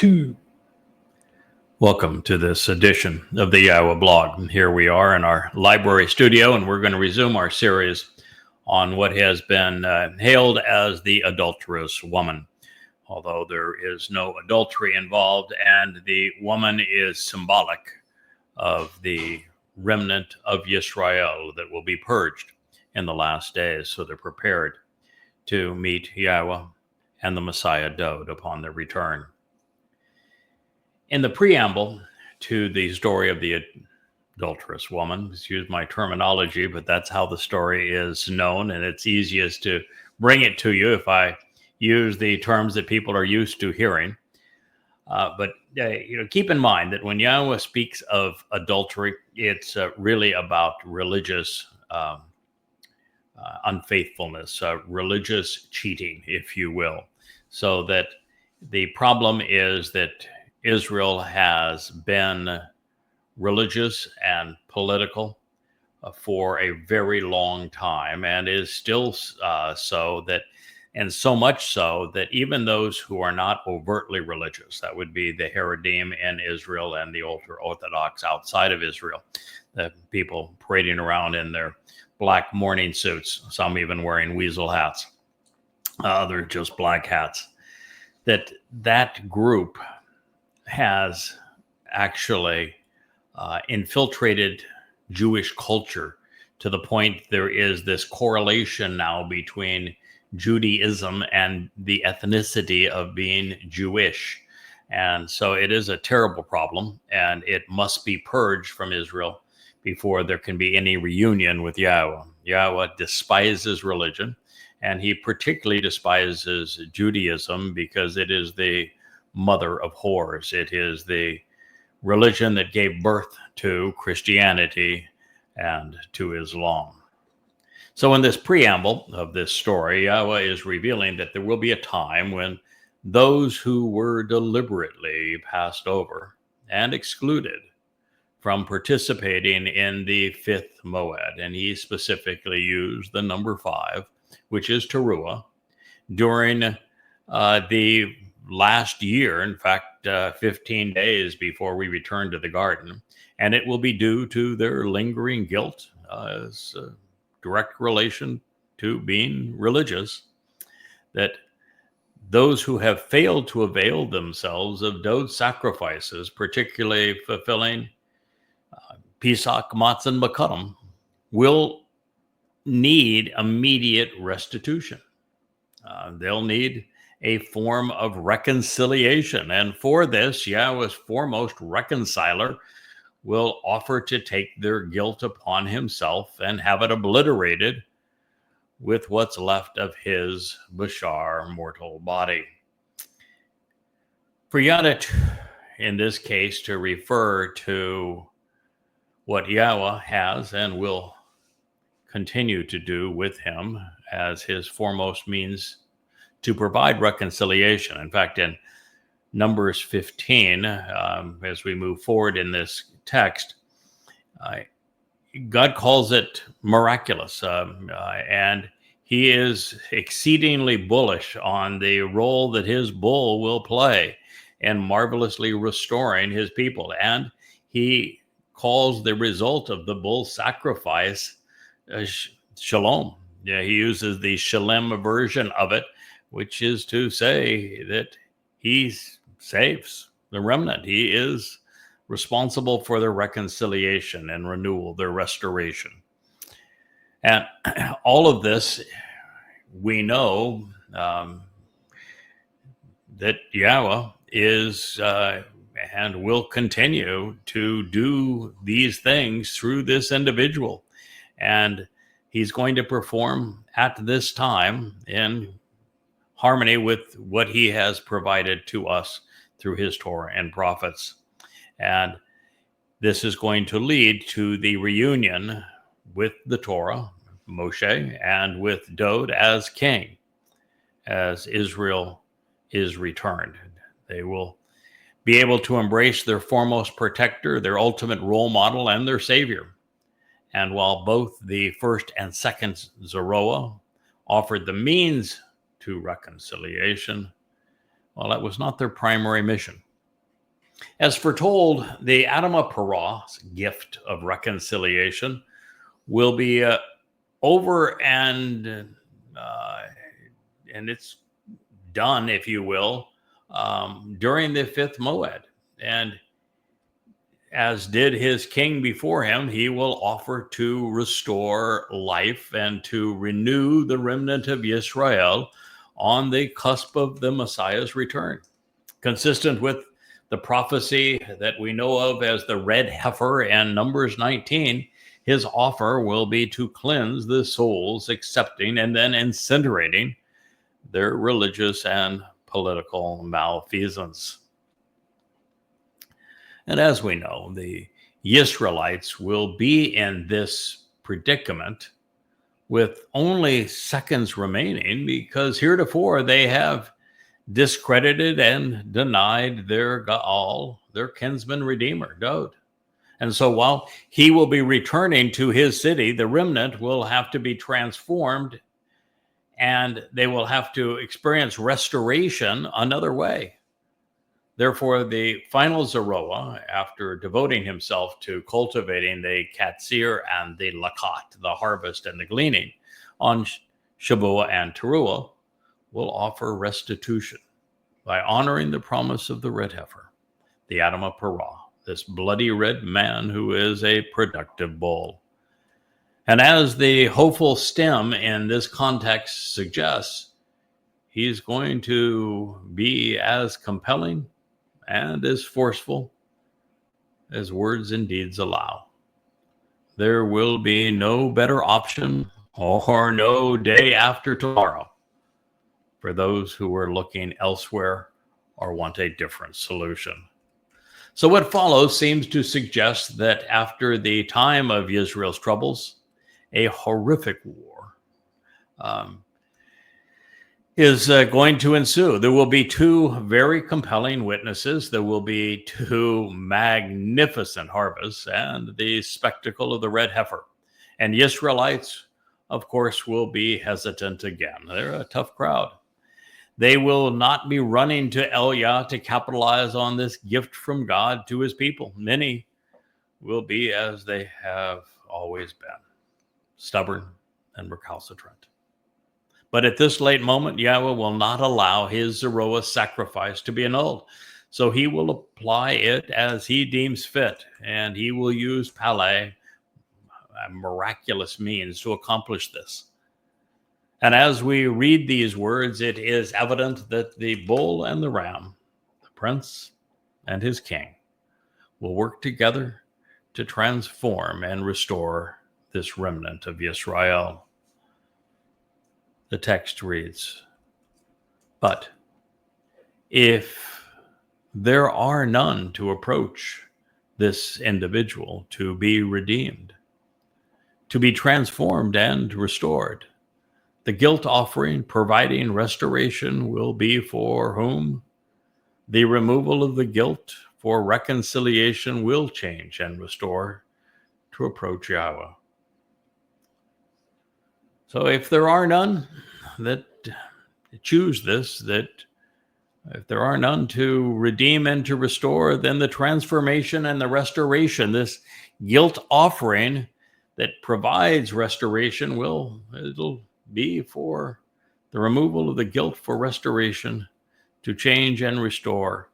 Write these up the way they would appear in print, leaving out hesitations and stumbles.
2. Welcome to this edition of the YAHOWAH blog. Here we are in our library studio, and we're going to resume our series on what has been hailed as the adulterous woman. Although there is no adultery involved, and the woman is symbolic of the remnant of Yisrael that will be purged in the last days, so they're prepared to meet Yahweh and the Messiah Dode upon their return. In the preamble to the story of the adulterous woman, excuse my terminology, but that's how the story is known, and it's easiest to bring it to you if I use the terms that people are used to hearing. But keep in mind that when Yahweh speaks of adultery, it's really about religious unfaithfulness, religious cheating, if you will. So that the problem is that Israel has been religious and political for a very long time, and is still so that, and so much so that even those who are not overtly religious, that would be the Haredim in Israel and the ultra Orthodox outside of Israel, the people parading around in their black mourning suits, some even wearing weasel hats, others just black hats, that group has actually infiltrated Jewish culture to the point there is this correlation now between Judaism and the ethnicity of being Jewish. And so it is a terrible problem, and it must be purged from Israel before there can be any reunion with Yahweh. Yahweh despises religion, and he particularly despises Judaism because it is the mother of whores. It is the religion that gave birth to Christianity and to Islam. So in this preamble of this story, Yahweh is revealing that there will be a time when those who were deliberately passed over and excluded from participating in the fifth moed, and he specifically used the number 5, which is Towrah, during the last year, in fact, 15 days before we return to the garden, and it will be due to their lingering guilt as a direct relation to being religious, that those who have failed to avail themselves of Dode sacrifices, particularly fulfilling Pesach, Matzah, and Makatim, will need immediate restitution. They'll need a form of reconciliation. And for this, Yahweh's foremost reconciler will offer to take their guilt upon himself and have it obliterated with what's left of his bashar mortal body. For Yada, in this case, to refer to what Yahweh has and will continue to do with him as his foremost means to provide reconciliation. In fact, in Numbers 15, as we move forward in this text, God calls it miraculous, and he is exceedingly bullish on the role that his bull will play in marvelously restoring his people. And he calls the result of the bull sacrifice shalom. Yeah, he uses the shalem version of it, which is to say that he saves the remnant. He is responsible for their reconciliation and renewal, their restoration. And all of this, we know that Yahweh is and will continue to do these things through this individual. And he's going to perform at this time in harmony with what he has provided to us through his Torah and prophets. And this is going to lead to the reunion with the Torah, Moshe, and with Dode as king, as Israel is returned. They will be able to embrace their foremost protector, their ultimate role model, and their savior. And while both the first and second Zoroah offered the means to reconciliation, well, that was not their primary mission. As foretold, the Adamah Parah's gift of reconciliation will be over and it's done, if you will, during the fifth Moed. And as did his king before him, he will offer to restore life and to renew the remnant of Israel on the cusp of the Messiah's return. Consistent with the prophecy that we know of as the red heifer in Numbers 19, his offer will be to cleanse the souls, accepting and then incinerating their religious and political malfeasance. And as we know, the Israelites will be in this predicament with only seconds remaining, because heretofore they have discredited and denied their Gaal, their kinsman redeemer, God. And so while he will be returning to his city, the remnant will have to be transformed, and they will have to experience restoration another way. Therefore, the final Zeroah, after devoting himself to cultivating the Qatsyr and the Lakat, the harvest and the gleaning, on Shabat and Towrah, will offer restitution by honoring the promise of the red heifer, the Adamah Parah, this bloody red man who is a productive bull. And as the hopeful stem in this context suggests, he's going to be as compelling and as forceful as words and deeds allow. There will be no better option or no day after tomorrow for those who are looking elsewhere or want a different solution. So what follows seems to suggest that after the time of Israel's troubles, a horrific war is going to ensue. There will be two very compelling witnesses. There will be two magnificent harvests and the spectacle of the red heifer. And the Israelites, of course, will be hesitant again. They're a tough crowd. They will not be running to Elia to capitalize on this gift from God to his people. Many will be as they have always been, stubborn and recalcitrant. But at this late moment, Yahweh will not allow his Zeroah sacrifice to be annulled. So he will apply it as he deems fit, and he will use Pele, miraculous means, to accomplish this. And as we read these words, it is evident that the bull and the ram, the prince and his king, will work together to transform and restore this remnant of Israel. The text reads, "But if there are none to approach this individual to be redeemed, to be transformed and restored, the guilt offering providing restoration will be for whom the removal of the guilt for reconciliation will change and restore to approach Yahweh." So if there are none that choose this, that if there are none to redeem and to restore, then the transformation and the restoration, this guilt offering that provides restoration, it'll be for the removal of the guilt for restoration to change and restore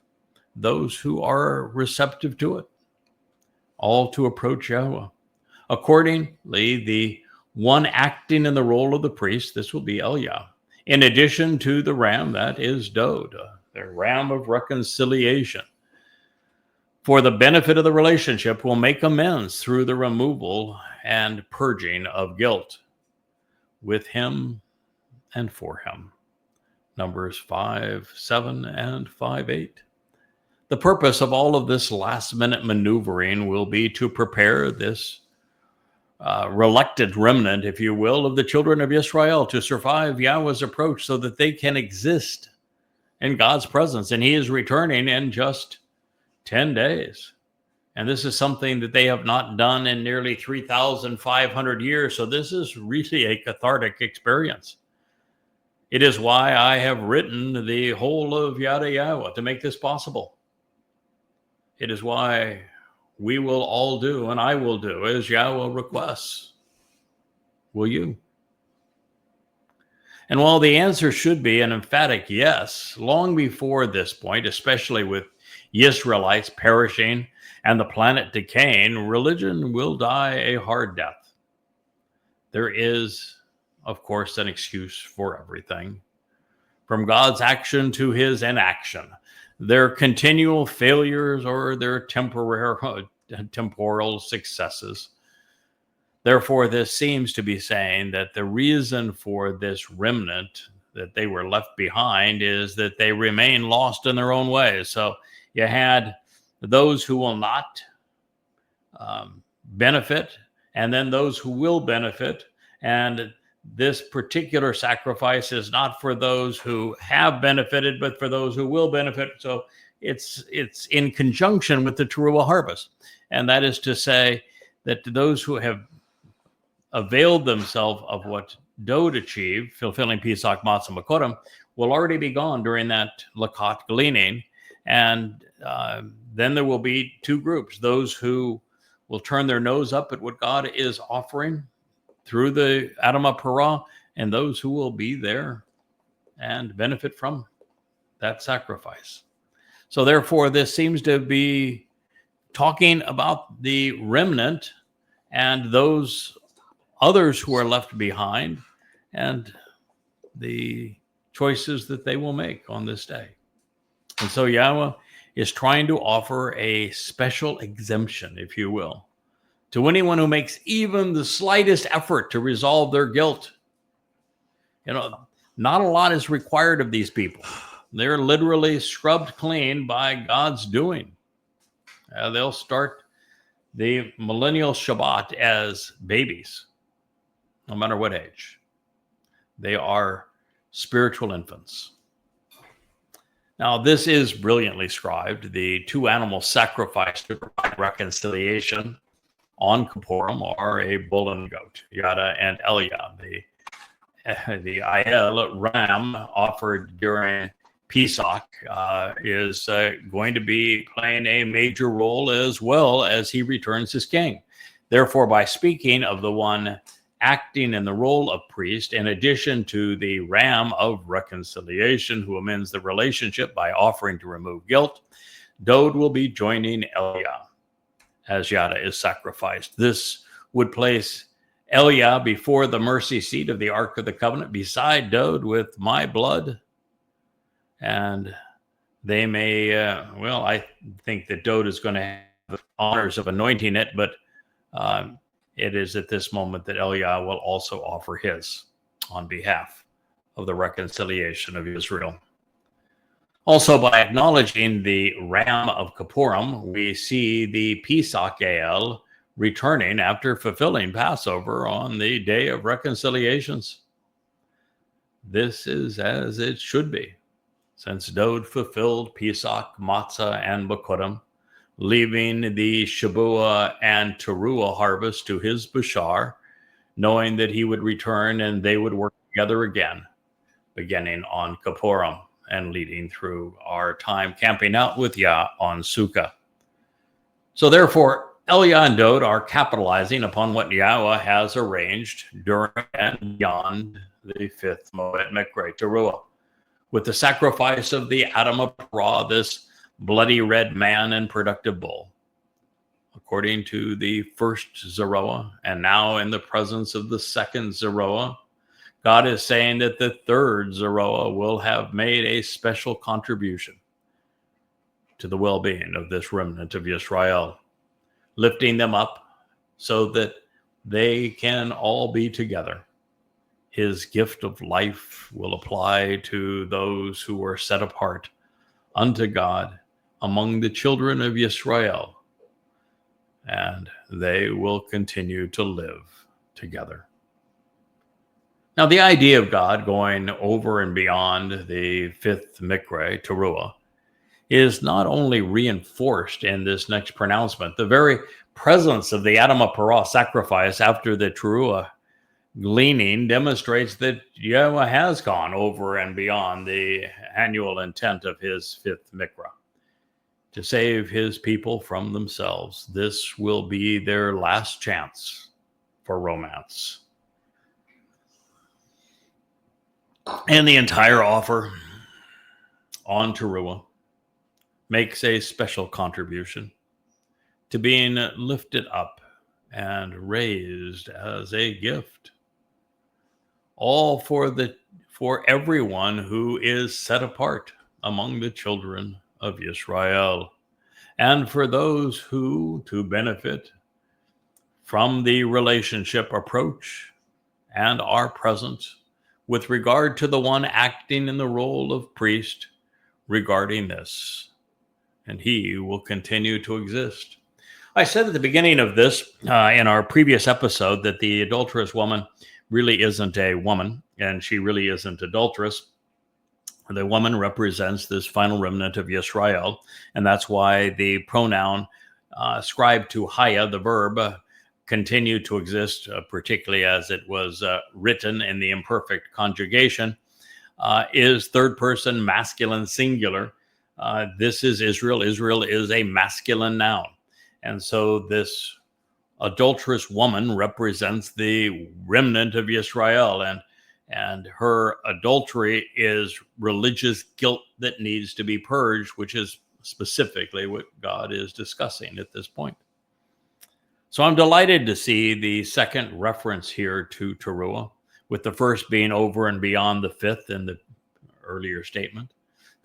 those who are receptive to it, all to approach Yahweh. Accordingly, the one acting in the role of the priest, this will be Elia, in addition to the ram, that is Dod, the ram of reconciliation, for the benefit of the relationship, will make amends through the removal and purging of guilt with him and for him. Numbers 5:7 and 5:8. The purpose of all of this last-minute maneuvering will be to prepare this reluctant remnant, if you will, of the children of Israel to survive Yahweh's approach so that they can exist in God's presence. And he is returning in just 10 days. And this is something that they have not done in nearly 3,500 years. So this is really a cathartic experience. It is why I have written the whole of Yada Yahowah, to make this possible. It is why we will all do, and I will do, as Yahweh requests. Will you? And while the answer should be an emphatic yes, long before this point, especially with Israelites perishing and the planet decaying, religion will die a hard death. There is, of course, an excuse for everything, from God's action to his inaction, their continual failures or their temporal successes. Therefore, this seems to be saying that the reason for this remnant that they were left behind is that they remain lost in their own ways. So you had those who will not benefit, and then those who will benefit. And this particular sacrifice is not for those who have benefited, but for those who will benefit. So it's in conjunction with the Towrah harvest. And that is to say that those who have availed themselves of what Dod achieved, fulfilling Pesach, Matzah, Makotim, will already be gone during that Lakat gleaning. And then there will be two groups, those who will turn their nose up at what God is offering through the Adamah Parah, and those who will be there and benefit from that sacrifice. So therefore, this seems to be talking about the remnant and those others who are left behind and the choices that they will make on this day. And so Yahweh is trying to offer a special exemption, if you will, to anyone who makes even the slightest effort to resolve their guilt. You know, not a lot is required of these people. They're literally scrubbed clean by God's doing. They'll start the millennial Shabat as babies, no matter what age. They are spiritual infants. Now, this is brilliantly scribed. The two animals sacrificed to provide reconciliation on Kippurim are a bull and goat, Yada and Elia. The Ayel ram offered during Pesach is going to be playing a major role as well as he returns as king. Therefore, by speaking of the one acting in the role of priest, in addition to the ram of reconciliation who amends the relationship by offering to remove guilt, Dod will be joining Elia as Yada is sacrificed. This would place Elia before the mercy seat of the Ark of the Covenant beside Dod with my blood. And they may, I think that Dod is going to have the honors of anointing it, but it is at this moment that Elia will also offer his on behalf of the reconciliation of Israel. Also, by acknowledging the Ram of Kippurim, we see the Pesach El returning after fulfilling Passover on the Day of Reconciliations. This is as it should be, since Dod fulfilled Pesach, Matzah, and Makotim, leaving the Shabua and Teruah harvest to his Bashar, knowing that he would return and they would work together again, beginning on Kippurim and leading through our time camping out with Yah on Sukkah. So therefore, Elia and Dod are capitalizing upon what Yahweh has arranged during and beyond the fifth Moed Mikra Teruah, with the sacrifice of the Adamah Parah, this bloody red man and productive bull. According to the first Zeroah, and now in the presence of the second Zeroah, God is saying that the third Zeroah will have made a special contribution to the well-being of this remnant of Israel, lifting them up so that they can all be together. His gift of life will apply to those who are set apart unto God among the children of Israel, and they will continue to live together. Now, the idea of God going over and beyond the fifth Mikra Teruah is not only reinforced in this next pronouncement. The very presence of the Adamah Parah sacrifice after the Teruah gleaning demonstrates that Yahweh has gone over and beyond the annual intent of his fifth Mikra. to save his people from themselves. This will be their last chance for romance. And the entire offer on Towrah makes a special contribution to being lifted up and raised as a gift, all for everyone who is set apart among the children of Israel, and for those who, to benefit from the relationship approach and are present with regard to the one acting in the role of priest regarding this, and he will continue to exist. I said at the beginning of this, in our previous episode, that the adulterous woman really isn't a woman, and she really isn't adulterous. The woman represents this final remnant of Yisrael, and that's why the pronoun ascribed to Haya, the verb, continued to exist, particularly as it was written in the imperfect conjugation, is third person masculine singular. This is Israel. Israel is a masculine noun. And so this adulterous woman represents the remnant of Yisrael, and her adultery is religious guilt that needs to be purged, which is specifically what God is discussing at this point. So I'm delighted to see the second reference here to Towrah, with the first being over and beyond the fifth in the earlier statement.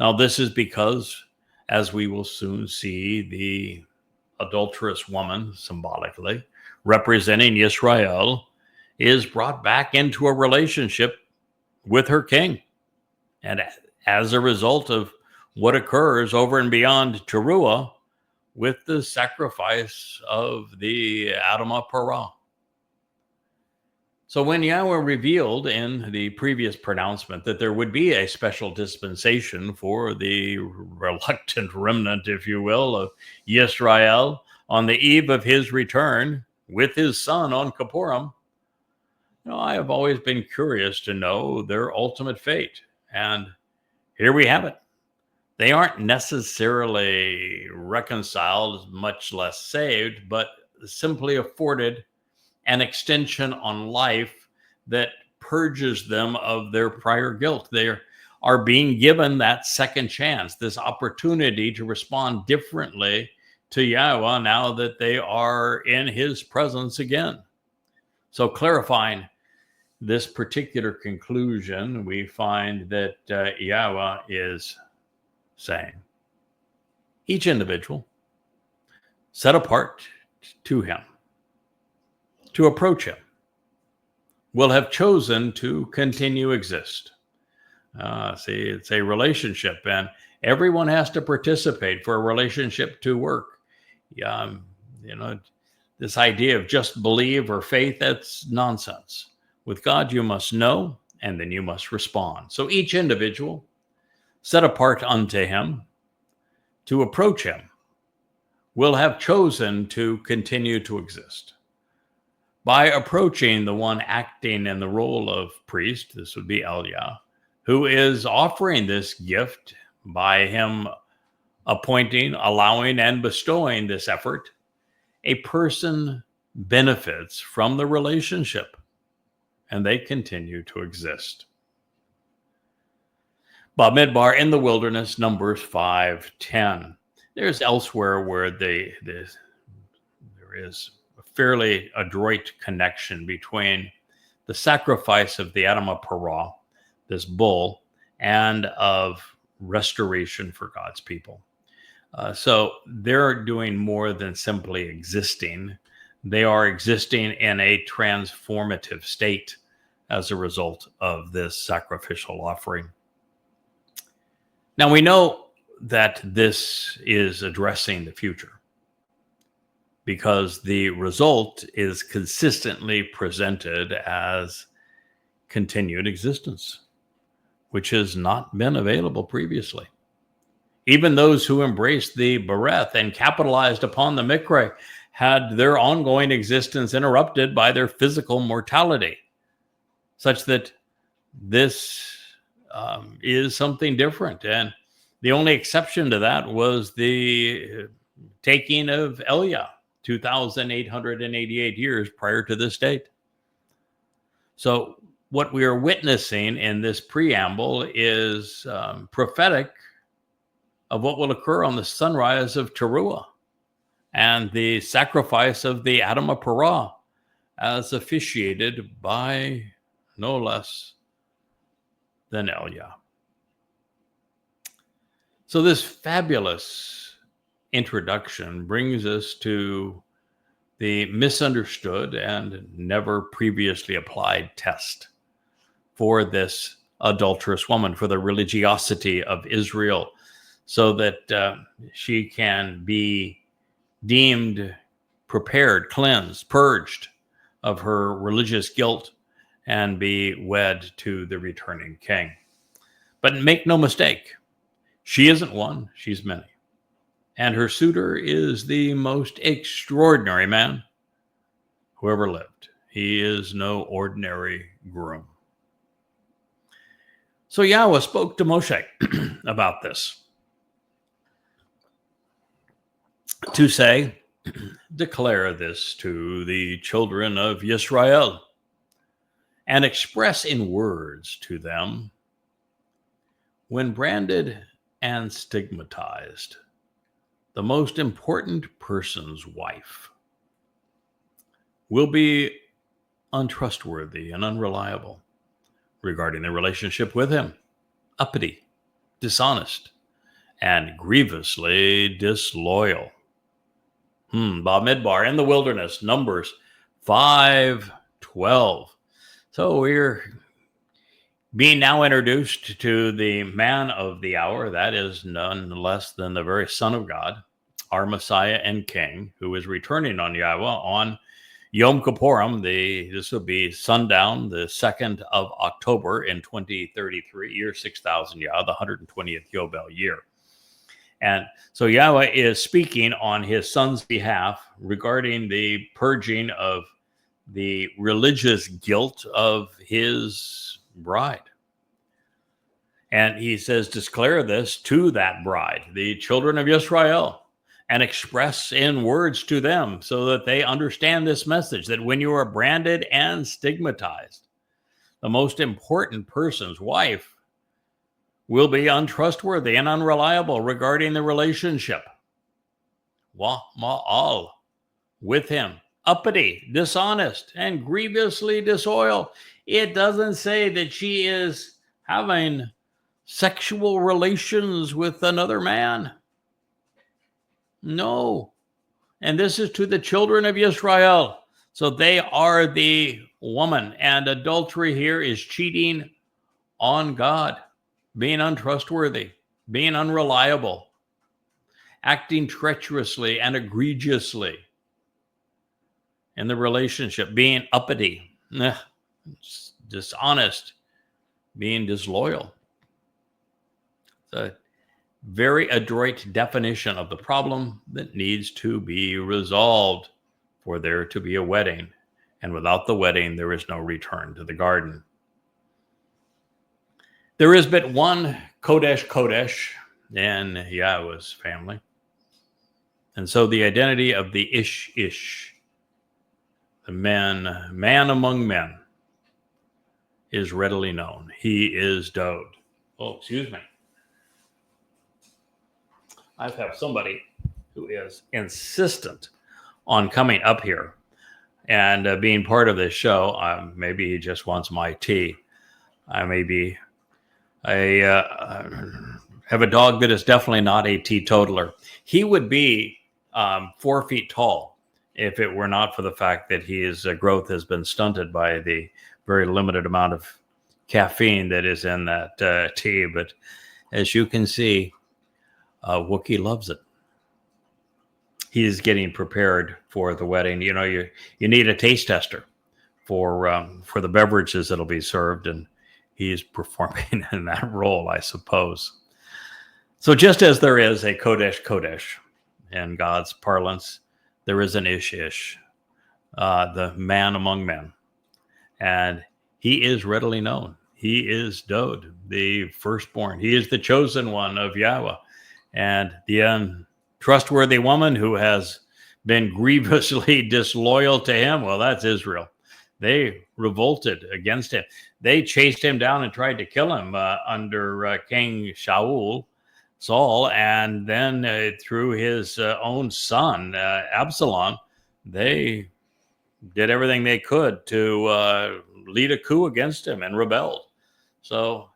Now, this is because, as we will soon see, the adulterous woman, symbolically representing Yisrael, is brought back into a relationship with her king. And as a result of what occurs over and beyond Towrah, with the sacrifice of the Adamah Parah. So when Yahweh revealed in the previous pronouncement that there would be a special dispensation for the reluctant remnant, if you will, of Yisrael on the eve of his return with his son on Kippurim, I have always been curious to know their ultimate fate. And here we have it. They aren't necessarily reconciled, much less saved, but simply afforded an extension on life that purges them of their prior guilt. They are being given that second chance, this opportunity to respond differently to Yahweh now that they are in his presence again. So clarifying this particular conclusion, we find that Yahweh is saying, each individual set apart to him, to approach him, will have chosen to continue exist. See, it's a relationship, and everyone has to participate for a relationship to work. This idea of just believe or faith, that's nonsense. With God, you must know, and then you must respond. So each individual set apart unto him to approach him will have chosen to continue to exist. By approaching the one acting in the role of priest, this would be Eliah, who is offering this gift by him appointing, allowing, and bestowing this effort, a person benefits from the relationship, and they continue to exist. Bamidbar in the wilderness, Numbers 5:10. There's elsewhere where there is a fairly adroit connection between the sacrifice of the Adamah Parah, this bull, and of restoration for God's people. So they're doing more than simply existing. They are existing in a transformative state as a result of this sacrificial offering. Now, we know that this is addressing the future because the result is consistently presented as continued existence, which has not been available previously. Even those who embraced the Bereth and capitalized upon the Mikra had their ongoing existence interrupted by their physical mortality, such that this is something different. And The only exception to that was the taking of Elia, 2,888 years prior to this date. So what we are witnessing in this preamble is prophetic of what will occur on the sunrise of Towrah and the sacrifice of the Adam of Parah, as officiated by no less than Elia. So this fabulous introduction brings us to the misunderstood and never previously applied test for this adulterous woman, for the religiosity of Israel, so that she can be deemed prepared, cleansed, purged of her religious guilt, and be wed to the returning king. But make no mistake, she isn't one, she's many. And her suitor is the most extraordinary man who ever lived. He is no ordinary groom. So Yahweh spoke to Moshe about this, to say, declare this to the children of Israel, and express in words to them, when branded and stigmatized, the most important person's wife will be untrustworthy and unreliable regarding their relationship with him, uppity, dishonest, and grievously disloyal. Bamidbar in the wilderness, Numbers 5:12. So we're being now introduced to the man of the hour. That is none less than the very Son of God, our Messiah and King, who is returning on Yahowah on Yom Kippurim. This will be sundown, the 2nd of October in 2033, year 6000 Yah, the 120th Yobel year. And so Yahweh is speaking on his son's behalf regarding the purging of the religious guilt of his bride. And he says, declare this to that bride, the children of Israel, and express in words to them so that they understand this message, that when you are branded and stigmatized, the most important person's wife will be untrustworthy and unreliable regarding the relationship. Ma'al, with him, uppity, dishonest, and grievously disloyal. It doesn't say that she is having sexual relations with another man. No. And this is to the children of Israel. So they are the woman. And adultery here is cheating on God, being untrustworthy, being unreliable, acting treacherously and egregiously in the relationship, being uppity, dishonest, being disloyal. It's a very adroit definition of the problem that needs to be resolved for there to be a wedding. And without the wedding, there is no return to the garden. There is but one Kodesh in Yahweh's family. And so the identity of the Ish, the man among men, is readily known. He is Dode. Oh, excuse me. I have somebody who is insistent on coming up here and being part of this show. Maybe he just wants my tea. I have a dog that is definitely not a teetotaler. He would be 4 feet tall if it were not for the fact that his growth has been stunted by the very limited amount of caffeine that is in that tea. But as you can see, Wookie loves it. He's getting prepared for the wedding. You know, you need a taste tester for the beverages that'll be served, and he's performing in that role, I suppose. So just as there is a Kodesh in God's parlance, there is an Ish, the man among men. And he is readily known. he is Dod, the firstborn. He is the chosen one of Yahweh. And the untrustworthy woman who has been grievously disloyal to him, well, that's Israel. They revolted against him. They chased him down and tried to kill him under King Saul, and then through his own son, Absalom, they did everything they could to lead a coup against him and rebelled. So,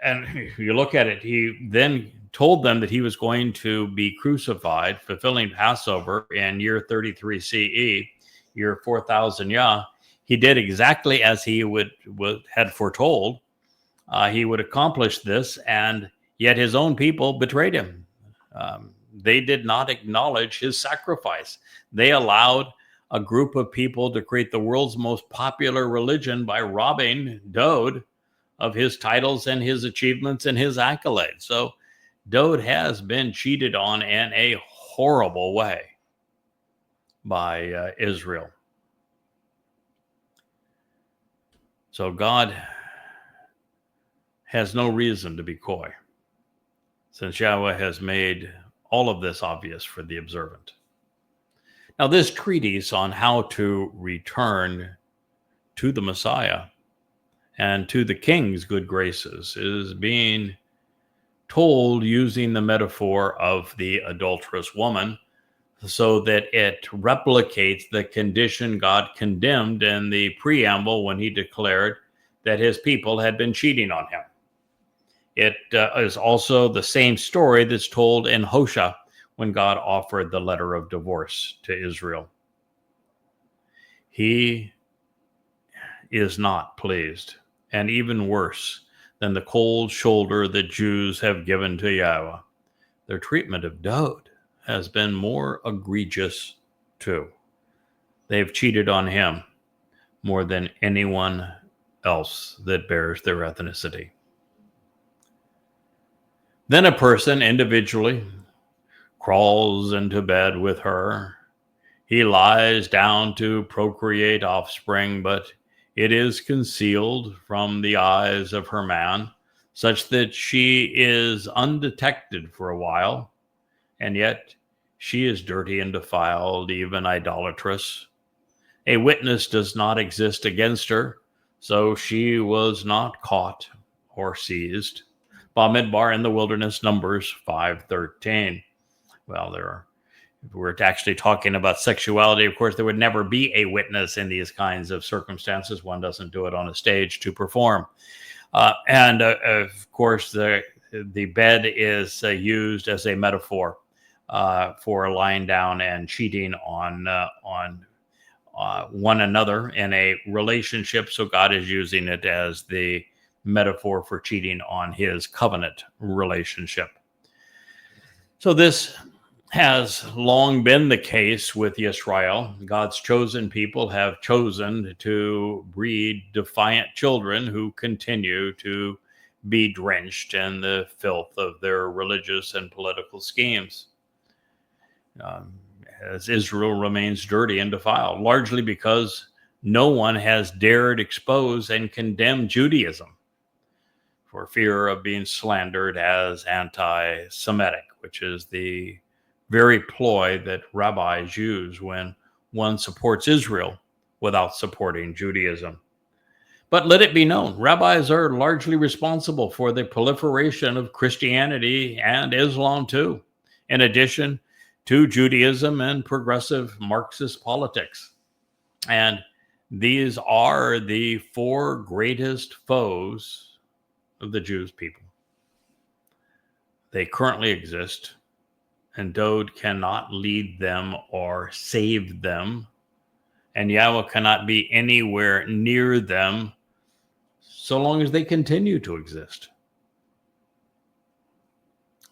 and you look at it, he then told them that he was going to be crucified, fulfilling Passover in year 33 CE, year 4000 Yah. He did exactly as he had foretold. He would accomplish this, and yet his own people betrayed him. They did not acknowledge his sacrifice. They allowed a group of people to create the world's most popular religion by robbing Dod of his titles and his achievements and his accolades. So Dod has been cheated on in a horrible way by Israel. So God has no reason to be coy, since Yahweh has made all of this obvious for the observant. Now, this treatise on how to return to the Messiah and to the King's good graces is being told using the metaphor of the adulterous woman, so that it replicates the condition God condemned in the preamble when he declared that his people had been cheating on him. It is also the same story that's told in Hosea when God offered the letter of divorce to Israel. He is not pleased, and even worse than the cold shoulder that Jews have given to Yahweh, their treatment of Dod has been more egregious too. They've cheated on him more than anyone else that bears their ethnicity. Then a person individually crawls into bed with her. He lies down to procreate offspring, but it is concealed from the eyes of her man, such that she is undetected for a while, and yet she is dirty and defiled, even idolatrous. A witness does not exist against her, so she was not caught or seized. Bamidbar in the wilderness, Numbers 5:13. Well, if we're actually talking about sexuality, of course, there would never be a witness in these kinds of circumstances. One doesn't do it on a stage to perform. And of course, the bed is used as a metaphor for lying down and cheating on one another in a relationship. So God is using it as the metaphor for cheating on his covenant relationship. So this has long been the case with Israel. God's chosen people have chosen to breed defiant children who continue to be drenched in the filth of their religious and political schemes. As Israel remains dirty and defiled, largely because no one has dared expose and condemn Judaism for fear of being slandered as anti-Semitic, which is the very ploy that rabbis use when one supports Israel without supporting Judaism. But let it be known, rabbis are largely responsible for the proliferation of Christianity and Islam too, in addition to Judaism and progressive Marxist politics. And these are the four greatest foes of the Jewish people. They currently exist, and Dod cannot lead them or save them, and Yahweh cannot be anywhere near them so long as they continue to exist.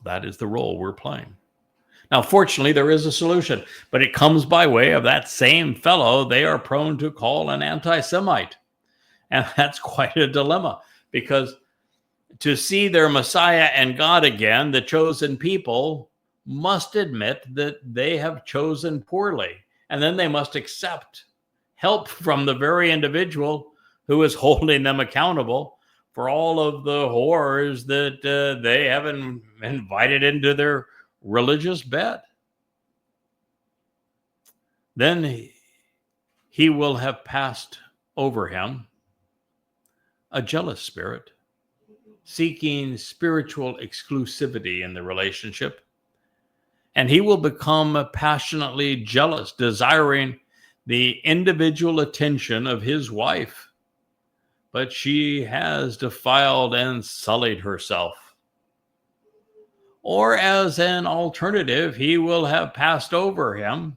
That is the role we're playing. Now, fortunately, there is a solution, but it comes by way of that same fellow they are prone to call an anti-Semite. And that's quite a dilemma, because to see their Messiah and God again, the chosen people must admit that they have chosen poorly. And then they must accept help from the very individual who is holding them accountable for all of the whores that they haven't invited into their religious bed. Then he will have passed over him a jealous spirit, seeking spiritual exclusivity in the relationship. And he will become passionately jealous, desiring the individual attention of his wife. But she has defiled and sullied herself. Or as an alternative, he will have passed over him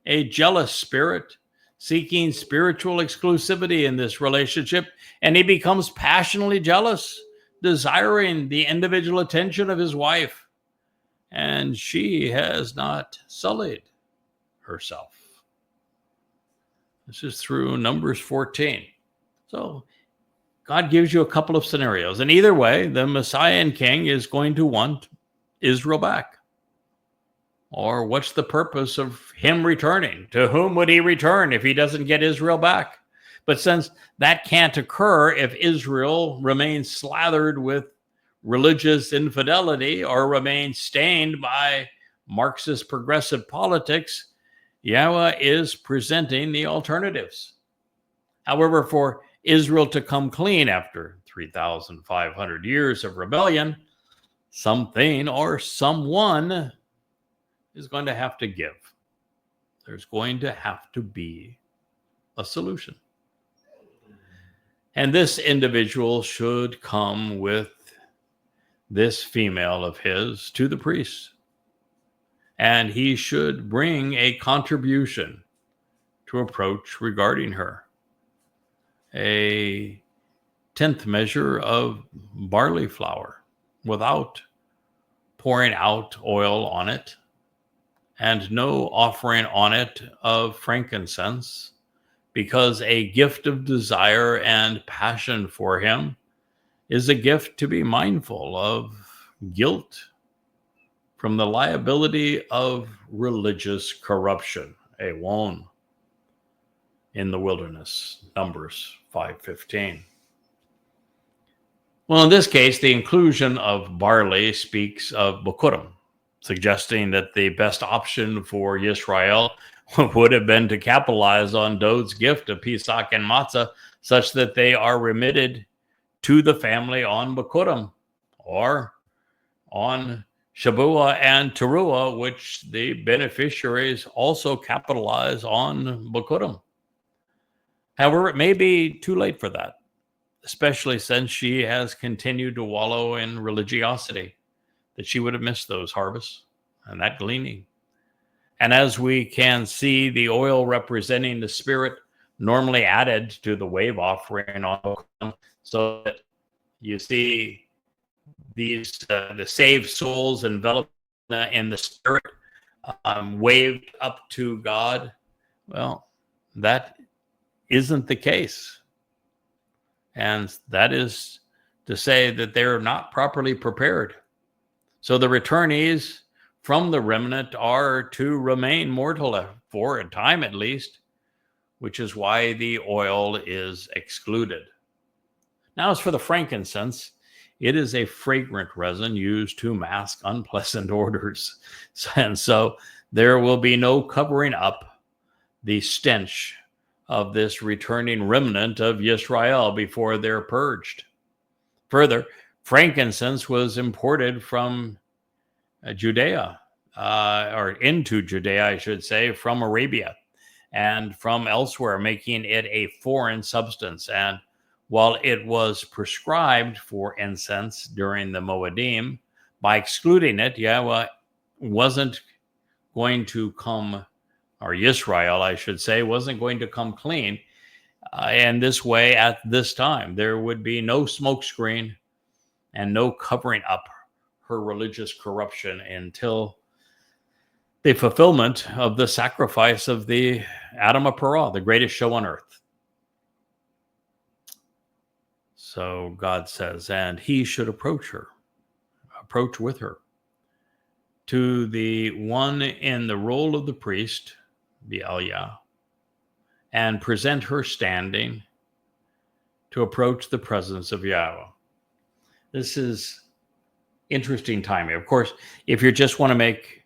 a jealous spirit, seeking spiritual exclusivity in this relationship, and he becomes passionately jealous, desiring the individual attention of his wife, and she has not sullied herself. This is through Numbers 14. So God gives you a couple of scenarios, and either way, the Messiah King is going to want Israel back. Or what's the purpose of him returning? To whom would he return if he doesn't get Israel back? But since that can't occur if Israel remains slathered with religious infidelity or remains stained by Marxist progressive politics, Yahweh is presenting the alternatives. However, for Israel to come clean after 3,500 years of rebellion, something or someone is going to have to give. There's going to have to be a solution. And this individual should come with this female of his to the priest. And he should bring a contribution to approach regarding her. A 10th measure of barley flour without pouring out oil on it, and no offering on it of frankincense, because a gift of desire and passion for him is a gift to be mindful of guilt from the liability of religious corruption, a won in the wilderness, Numbers 5:15. Well, in this case, the inclusion of barley speaks of Bokurim, suggesting that the best option for Yisrael would have been to capitalize on Dod's gift of Pesach and Matzah, such that they are remitted to the family on Bokurim, or on Shabuah and Towrah, which the beneficiaries also capitalize on Bokurim. However, it may be too late for that, especially since she has continued to wallow in religiosity, that she would have missed those harvests and that gleaning. And as we can see, the oil representing the spirit normally added to the wave offering on, so that you see these the saved souls enveloped in the spirit, waved up to God. Well, that isn't the case. And that is to say that they're not properly prepared. So the returnees from the remnant are to remain mortal for a time at least, which is why the oil is excluded. Now, as for the frankincense, it is a fragrant resin used to mask unpleasant odors. And so there will be no covering up the stench of this returning remnant of Yisrael before they're purged. Further, frankincense was imported from Judea, or into Judea, I should say, from Arabia and from elsewhere, making it a foreign substance. And while it was prescribed for incense during the Moedim, by excluding it, Yahweh wasn't going to come, or Yisrael, I should say, wasn't going to come clean. And this way, at this time, there would be no smokescreen and no covering up her religious corruption until the fulfillment of the sacrifice of the Adam of Perah, the greatest show on earth. So God says, and he should approach with her, to the one in the role of the priest, the Aliyah, and present her standing to approach the presence of Yahweh. This is interesting timing. Of course, if you just want to make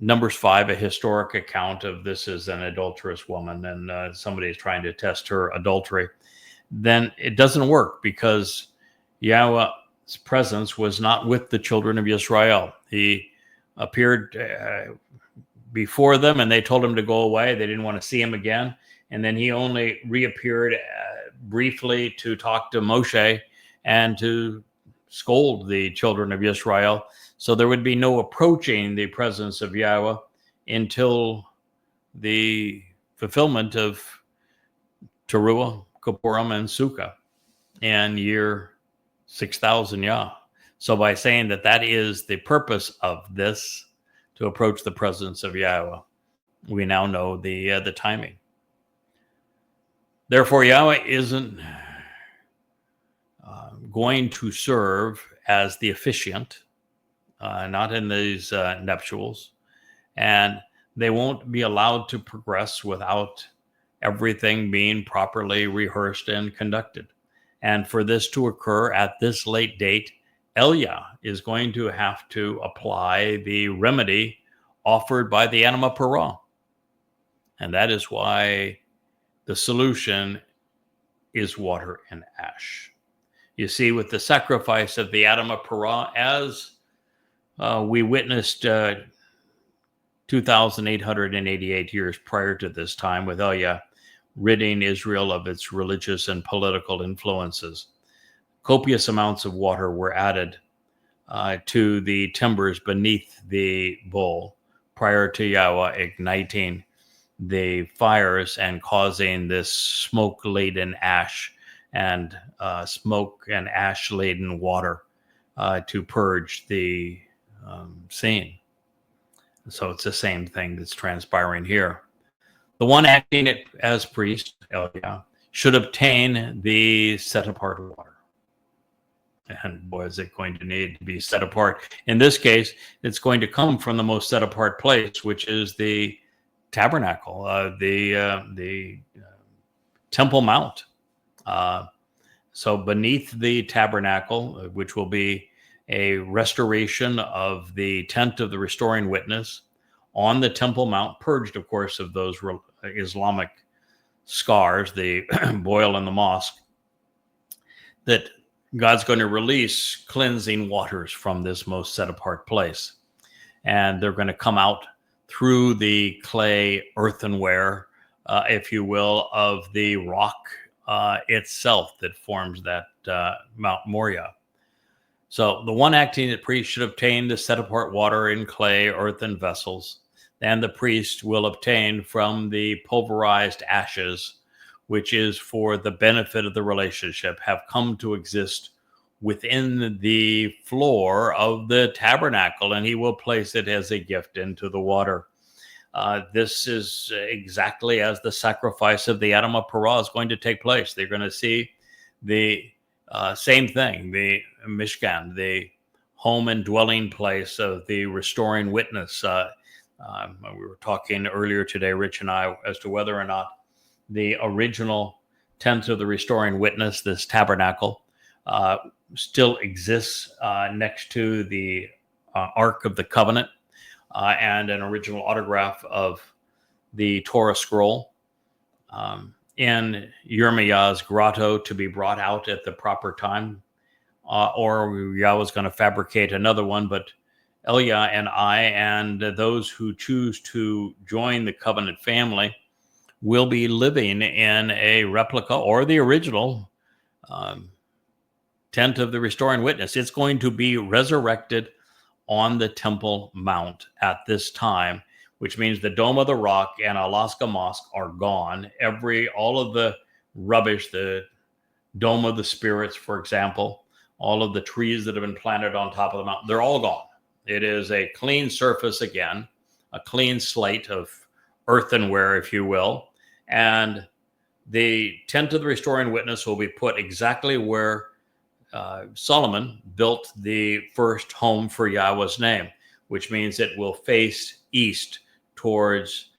Numbers 5 a historic account of this as an adulterous woman and somebody is trying to test her adultery, then it doesn't work, because Yahweh's presence was not with the children of Israel. He appeared before them and they told him to go away. They didn't want to see him again. And then he only reappeared briefly to talk to Moshe and to scold the children of Israel. So there would be no approaching the presence of Yahweh until the fulfillment of Teruah, Kippurim, and Sukkah in year 6000 Yah. So by saying that that is the purpose of this, to approach the presence of Yahweh, we now know the timing. Therefore, Yahweh isn't going to serve as the officiant, not in these nuptials, and they won't be allowed to progress without everything being properly rehearsed and conducted. And for this to occur at this late date, Elia is going to have to apply the remedy offered by the anima para. And that is why the solution is water and ash. You see, with the sacrifice of the anima para, as we witnessed 2,888 years prior to this time, with Elia ridding Israel of its religious and political influences, copious amounts of water were added to the timbers beneath the bowl prior to Yahweh igniting the fires and causing this smoke-laden ash and smoke and ash-laden water to purge the scene. So it's the same thing that's transpiring here. The one acting as priest, Elia, should obtain the set-apart water. And boy, is it going to need to be set apart. In this case, it's going to come from the most set-apart place, which is the tabernacle, the Temple Mount. So beneath the tabernacle, which will be a restoration of the tent of the restoring witness on the Temple Mount, purged, of course, of those Islamic scars, the boil in the mosque, that God's going to release cleansing waters from this most set-apart place. And they're going to come out through the clay earthenware, if you will, of the rock itself that forms that Mount Moriah. So the one acting as priest should obtain the set-apart water in clay earthen vessels, and the priest will obtain from the pulverized ashes, which is for the benefit of the relationship, have come to exist within the floor of the tabernacle, and he will place it as a gift into the water. This is exactly as the sacrifice of the anima para is going to take place. They're going to see the same thing, the Mishkan, the home and dwelling place of the restoring witness. We were talking earlier today, Rich and I, as to whether or not the original tent of the restoring witness, this tabernacle, still exists next to the Ark of the Covenant and an original autograph of the Torah scroll in Yirmiya's grotto to be brought out at the proper time, or Yahweh's going to fabricate another one. But Elia and I and those who choose to join the covenant family will be living in a replica or the original tent of the restoring witness. It's going to be resurrected on the Temple Mount at this time, which means the Dome of the Rock and Alaska Mosque are gone. All of the rubbish, the Dome of the Spirits, for example, all of the trees that have been planted on top of the mountain, they're all gone. It is a clean surface again, a clean slate of earthenware, if you will. And the tent of the restoring witness will be put exactly where Solomon built the first home for Yahweh's name, which means it will face east towards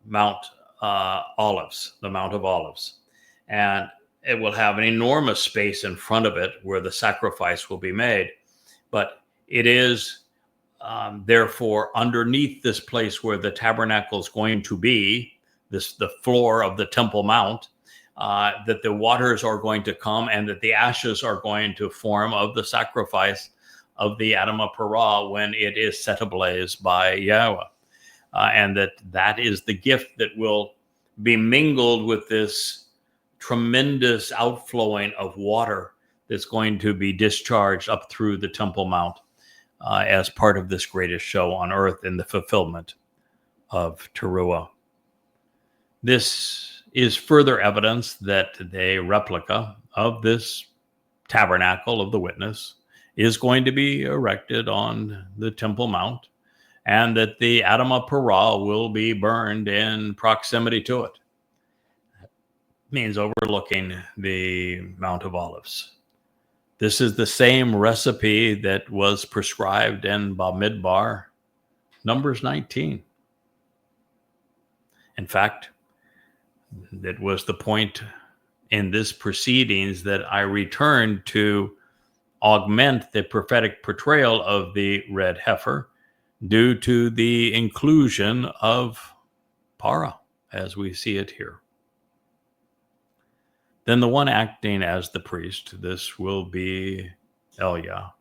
Mount Olives, the Mount of Olives. And it will have an enormous space in front of it where the sacrifice will be made. But it is therefore underneath this place where the tabernacle is going to be, the floor of the Temple Mount, that the waters are going to come and that the ashes are going to form of the sacrifice of the Adamah Parah when it is set ablaze by Yahweh. And that is the gift that will be mingled with this tremendous outflowing of water that's going to be discharged up through the Temple Mount as part of this greatest show on earth in the fulfillment of Towrah. This is further evidence that a replica of this tabernacle of the witness is going to be erected on the Temple Mount, and that the Adamah Parah will be burned in proximity to it. That means overlooking the Mount of Olives. This is the same recipe that was prescribed in Bamidbar, Numbers 19. In fact, that was the point in this proceedings that I returned to augment the prophetic portrayal of the red heifer due to the inclusion of Parah as we see it here. Then the one acting as the priest, this will be Eliah,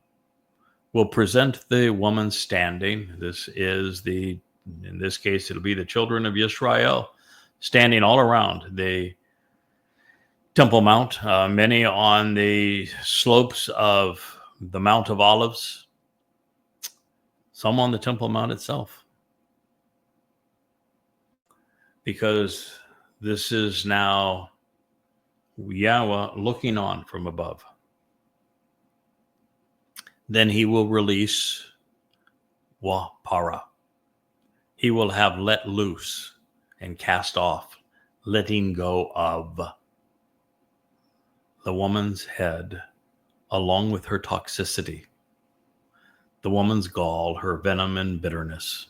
will present the woman standing. This is in this case, it'll be the children of Israel standing all around the Temple Mount, many on the slopes of the Mount of Olives, some on the Temple Mount itself. Because this is now Yahweh looking on from above. Then he will release Parah. He will have let loose and cast off, letting go of the woman's head, along with her toxicity, the woman's gall, her venom and bitterness,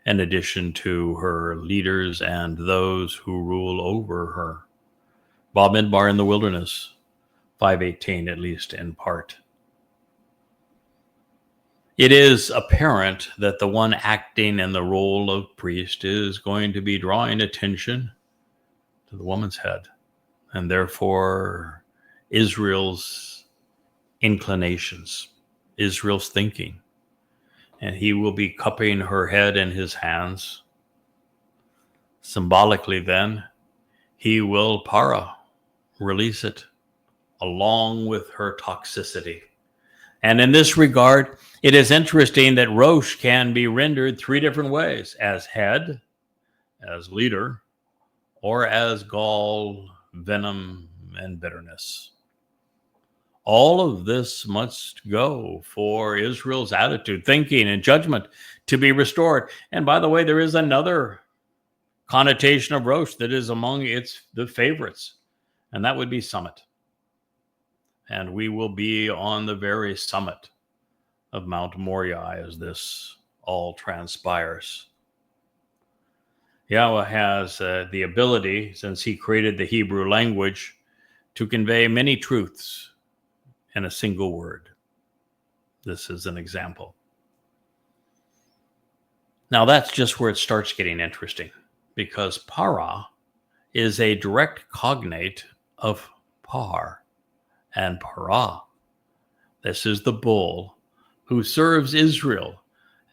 in addition to her leaders and those who rule over her. Bamidbar in the wilderness, 5:18, at least in part. It is apparent that the one acting in the role of priest is going to be drawing attention to the woman's head, and therefore Israel's inclinations, Israel's thinking. And he will be cupping her head in his hands. Symbolically then, he will release it along with her toxicity. And in this regard, it is interesting that Rosh can be rendered three different ways: as head, as leader, or as gall, venom, and bitterness. All of this must go for Israel's attitude, thinking, and judgment to be restored. And by the way, there is another connotation of Rosh that is among the favorites, and that would be summit. And we will be on the very summit of Mount Moriah as this all transpires. Yahweh has the ability, since he created the Hebrew language, to convey many truths in a single word. This is an example. Now that's just where it starts getting interesting, because Parah is a direct cognate of Par and Parah. This is the bull who serves Israel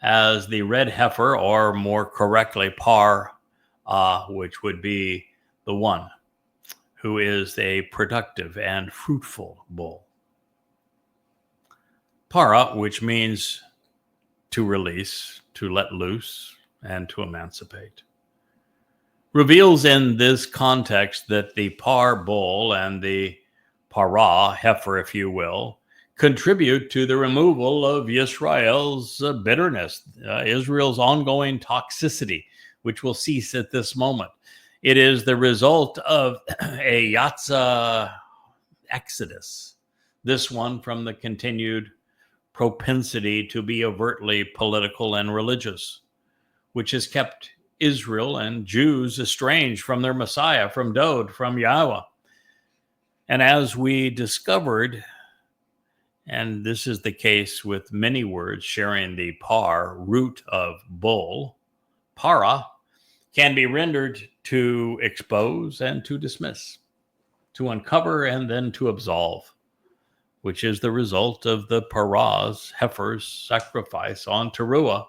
as the red heifer, or more correctly, Par, which would be the one who is a productive and fruitful bull. Parah, which means to release, to let loose, and to emancipate, reveals in this context that the Par bull and the Parah heifer, if you will, contribute to the removal of Israel's bitterness, Israel's ongoing toxicity, which will cease at this moment. It is the result of a Yatsa exodus, this one from the continued propensity to be overtly political and religious, which has kept Israel and Jews estranged from their Messiah, from Dod, from Yahweh. And as we discovered, and this is the case with many words sharing the par root of bull, para can be rendered to expose and to dismiss, to uncover and then to absolve, which is the result of the para's, heifer's sacrifice on Towrah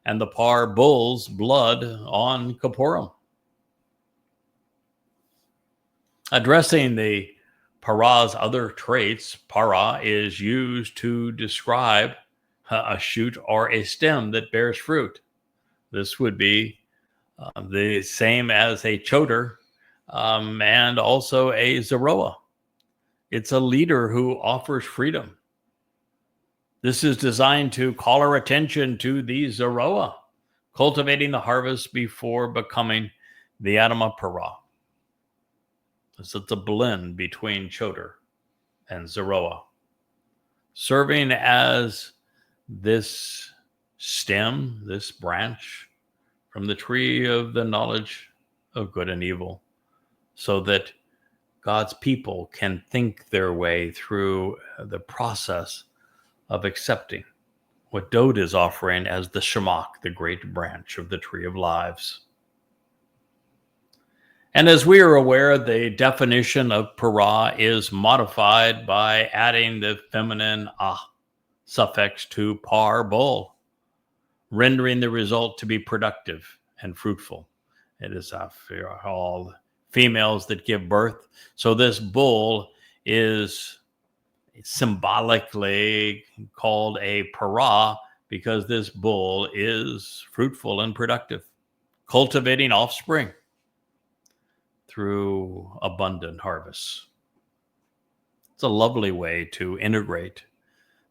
and the par bull's blood on Kippurim. Addressing the para's other traits, para is used to describe a shoot or a stem that bears fruit. This would be the same as a choder and also a zeroah. It's a leader who offers freedom. This is designed to call our attention to the zeroah, cultivating the harvest before becoming the Adamah para. So it's a blend between choder and zeroah, serving as this stem, this branch from the tree of the knowledge of good and evil, so that God's people can think their way through the process of accepting what Dode is offering as the Shemach, the great branch of the tree of lives. And as we are aware, the definition of para is modified by adding the feminine suffix to par bull, rendering the result to be productive and fruitful. It is after all females that give birth. So this bull is symbolically called a para because this bull is fruitful and productive, cultivating offspring through abundant harvests. It's a lovely way to integrate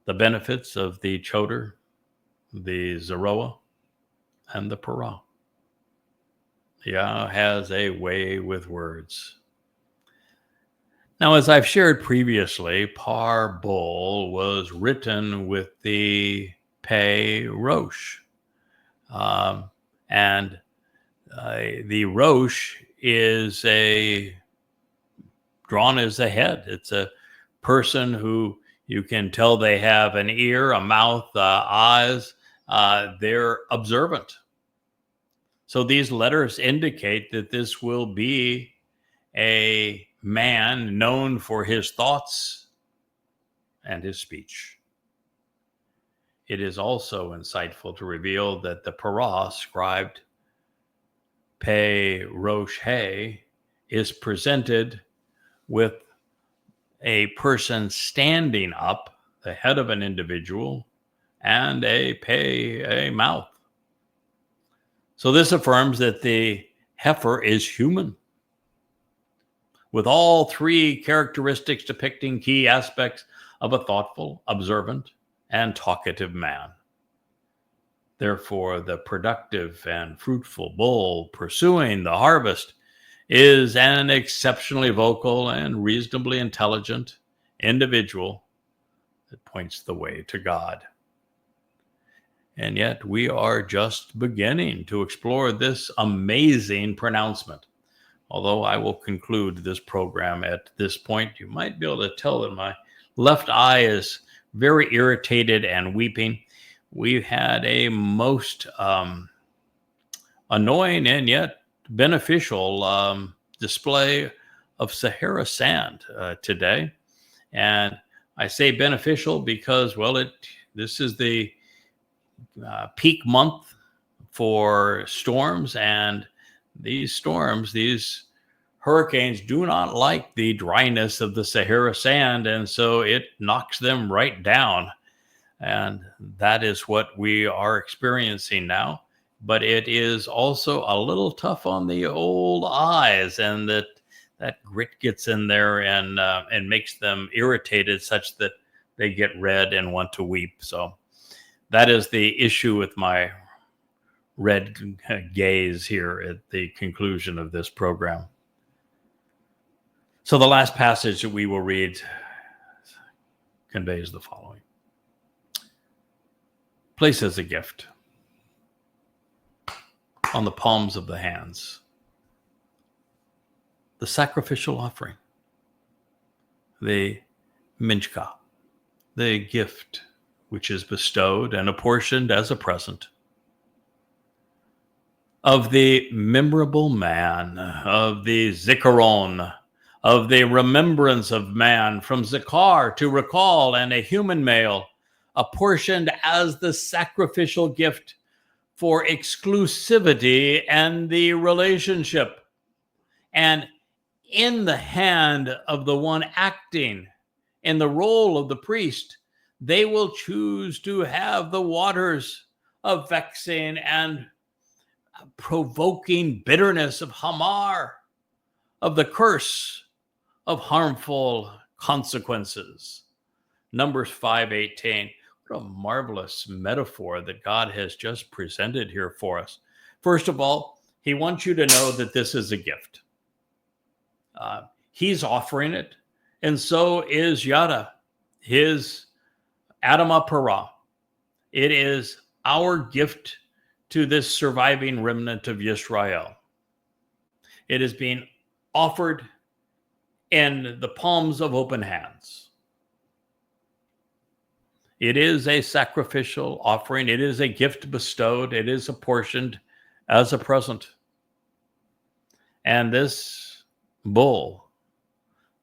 the benefits of the choder, the zeroah, and the para. Yah has a way with words. Now, as I've shared previously, par bull was written with the pei rosh. And the rosh is drawn as a head. It's a person who you can tell they have an ear, a mouth, eyes. They're observant. So these letters indicate that this will be a man known for his thoughts and his speech. It is also insightful to reveal that the para scribed Pei Rosh He is presented with a person standing up, the head of an individual, and a mouth. So this affirms that the heifer is human, with all three characteristics depicting key aspects of a thoughtful, observant, and talkative man. Therefore, the productive and fruitful bull pursuing the harvest is an exceptionally vocal and reasonably intelligent individual that points the way to God. And yet we are just beginning to explore this amazing pronouncement. Although I will conclude this program at this point, you might be able to tell that my left eye is very irritated and weeping. We've had a most annoying and yet beneficial display of Sahara sand today. And I say beneficial because, well, this is the peak month for storms, and these storms, these hurricanes do not like the dryness of the Sahara sand, and so it knocks them right down. And that is what we are experiencing now. But it is also a little tough on the old eyes, and that grit gets in there and makes them irritated such that they get red and want to weep. So that is the issue with my red gaze here at the conclusion of this program. So the last passage that we will read conveys the following. Place as a gift on the palms of the hands the sacrificial offering, the minchka, the gift which is bestowed and apportioned as a present of the memorable man, of the zikaron, of the remembrance of man, from zakar, to recall, and a human male, apportioned as the sacrificial gift for exclusivity and the relationship. And in the hand of the one acting in the role of the priest, they will choose to have the waters of vexing and provoking bitterness of Hamar, of the curse of harmful consequences. Numbers 5:18. What a marvelous metaphor that God has just presented here for us. First of all, he wants you to know that this is a gift. He's offering it, and so is Yada, his Adama Parah. It is our gift to this surviving remnant of Yisrael. It is being offered in the palms of open hands. It is a sacrificial offering. It is a gift bestowed. It is apportioned as a present. And this bull,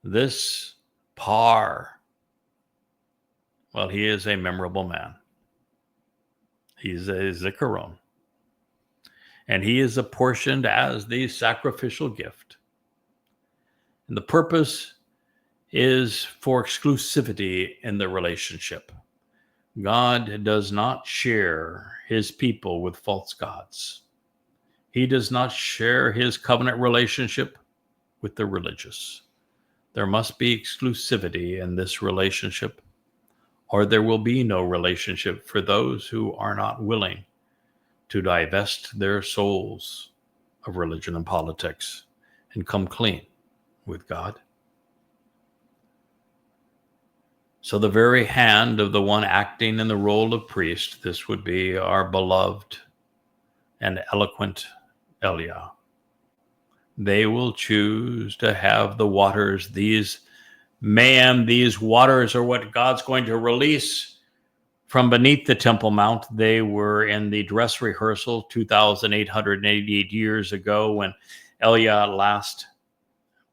this par, well, he is a memorable man. He's a zikaron. And he is apportioned as the sacrificial gift. And the purpose is for exclusivity in the relationship. God does not share his people with false gods. He does not share his covenant relationship with the religious. There must be exclusivity in this relationship, or there will be no relationship for those who are not willing to divest their souls of religion and politics and come clean with God. So the very hand of the one acting in the role of priest, this would be our beloved and eloquent Eliah. They will choose to have the waters. These waters are what God's going to release from beneath the Temple Mount. They were in the dress rehearsal 2,888 years ago when Eliah last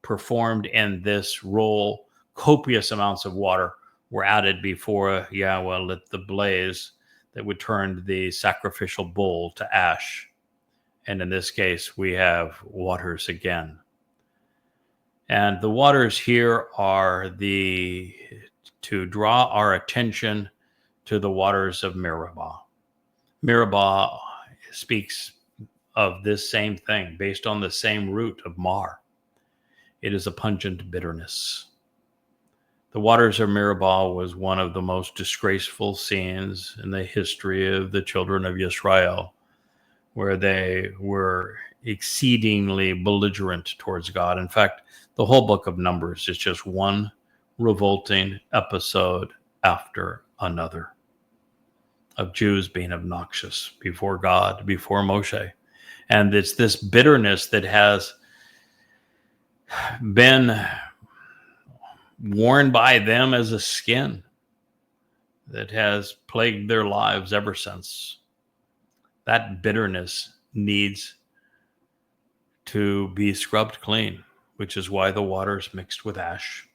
performed in this role. Copious amounts of water were added before Yahweh lit the blaze that would turn the sacrificial bull to ash. And in this case, we have waters again. And the waters here are to draw our attention to the waters of Meribah. Meribah speaks of this same thing based on the same root of mar. It is a pungent bitterness. The waters of Meribah was one of the most disgraceful scenes in the history of the children of Yisrael, where they were exceedingly belligerent towards God. In fact, the whole book of Numbers is just one revolting episode after another of Jews being obnoxious before God, before Moshe. And it's this bitterness that has been worn by them as a skin that has plagued their lives ever since. That bitterness needs to be scrubbed clean, which is why the water is mixed with ash.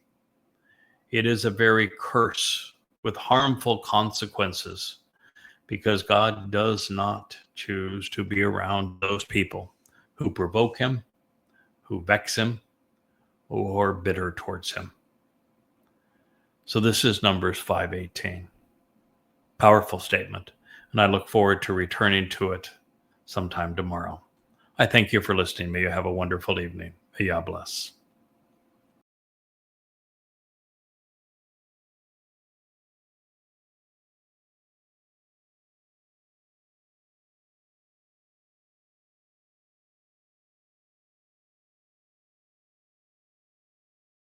It is a very curse with harmful consequences, because God does not choose to be around those people who provoke him, who vex him, or are bitter towards him. So this is Numbers 5:18. Powerful statement. And I look forward to returning to it sometime tomorrow. I thank you for listening. May you have a wonderful evening. May Yah bless.